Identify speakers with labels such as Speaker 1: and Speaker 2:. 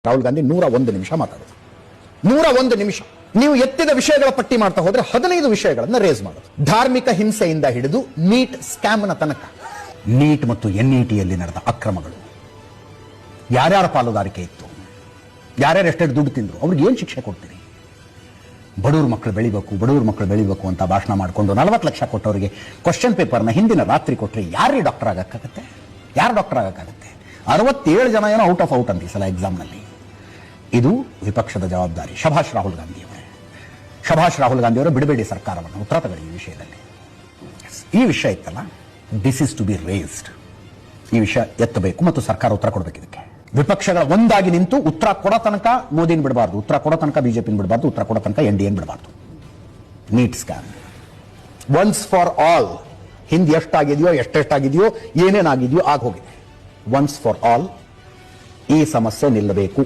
Speaker 1: ರಾಹುಲ್ ಗಾಂಧಿ 101 ನಿಮಿಷ ಮಾತಾಡೋದು. 101 ನಿಮಿಷ ನೀವು ಎತ್ತಿದ ವಿಷಯಗಳ ಪಟ್ಟಿ ಮಾಡ್ತಾ ಹೋದ್ರೆ 15 ವಿಷಯಗಳನ್ನ ರೇಸ್ ಮಾಡೋದು. ಧಾರ್ಮಿಕ ಹಿಂಸೆಯಿಂದ ಹಿಡಿದು ನೀಟ್ ಸ್ಕ್ಯಾಮ್ನ ತನಕ, ನೀಟ್ ಮತ್ತು ಎನ್ಇಟಿಯಲ್ಲಿ ನಡೆದ ಅಕ್ರಮಗಳು, ಯಾರ್ಯಾರ ಪಾಲುದಾರಿಕೆ ಇತ್ತು, ಯಾರ್ಯಾರು ಎಷ್ಟೆಷ್ಟು ದುಡ್ಡು ತಿಂದ್ರು, ಅವ್ರಿಗೆ ಏನು ಶಿಕ್ಷೆ ಕೊಡ್ತೀರಿ? ಬಡವ್ರ ಮಕ್ಕಳು ಬೆಳಿಬೇಕು ಅಂತ ಭಾಷಣ ಮಾಡಿಕೊಂಡು 40 ಲಕ್ಷ ಕೊಟ್ಟವರಿಗೆ ಕ್ವಶನ್ ಪೇಪರ್ನ ಹಿಂದಿನ ರಾತ್ರಿ ಕೊಟ್ಟರೆ ಯಾರೇ ಡಾಕ್ಟರ್ ಆಗಕ್ಕಾಗತ್ತೆ? ಯಾರು ಡಾಕ್ಟರ್ ಆಗಕ್ಕಾಗತ್ತೆ? 67 ಜನ ಏನೋ ಔಟ್ ಅಂತ ಈ ಸಲ ಎಕ್ಸಾಮ್ನಲ್ಲಿ. ಇದು ವಿಪಕ್ಷದ ಜವಾಬ್ದಾರಿ. ಶಭಾಷ್ ರಾಹುಲ್ ಗಾಂಧಿಯವರು ಬಿಡಬೇಡಿ ಸರ್ಕಾರವನ್ನು, ಉತ್ತರ ತಗೊಳ್ಳಿ ಈ ವಿಷಯದಲ್ಲಿ. ಈ ವಿಷಯ ಇತ್ತಲ್ಲ, this is to be raised. ಈ ವಿಷಯ ಎತ್ತಬೇಕು ಮತ್ತು ಸರ್ಕಾರ ಉತ್ತರ ಕೊಡಬೇಕು. ಇದಕ್ಕೆ ವಿಪಕ್ಷಗಳ ಒಂದಾಗಿ ನಿಂತು ಉತ್ತರ ಕೊಡೋ ತನಕ ಮೋದಿನ ಬಿಡಬಾರ್ದು, ಉತ್ತರ ಕೊಡೋ ತನಕ ಬಿಜೆಪಿನ ಬಿಡಬಾರ್ದು, ಉತ್ತರ ಕೊಡೋ ತನಕ ಎನ್ಡಿಎನ್ ಬಿಡಬಾರ್ದು. NEET scam once for all. ಹಿಂದೆ ಎಷ್ಟಾಗಿದೆಯೋ ಎಷ್ಟೆಷ್ಟಾಗಿದೆಯೋ ಏನೇನಾಗಿದೆಯೋ ಆಗೋಗಿದೆ. ಒನ್ಸ್ ಫಾರ್ ಆಲ್ ಈ ಸಮಸ್ಯೆ ನಿಲ್ಲಬೇಕು.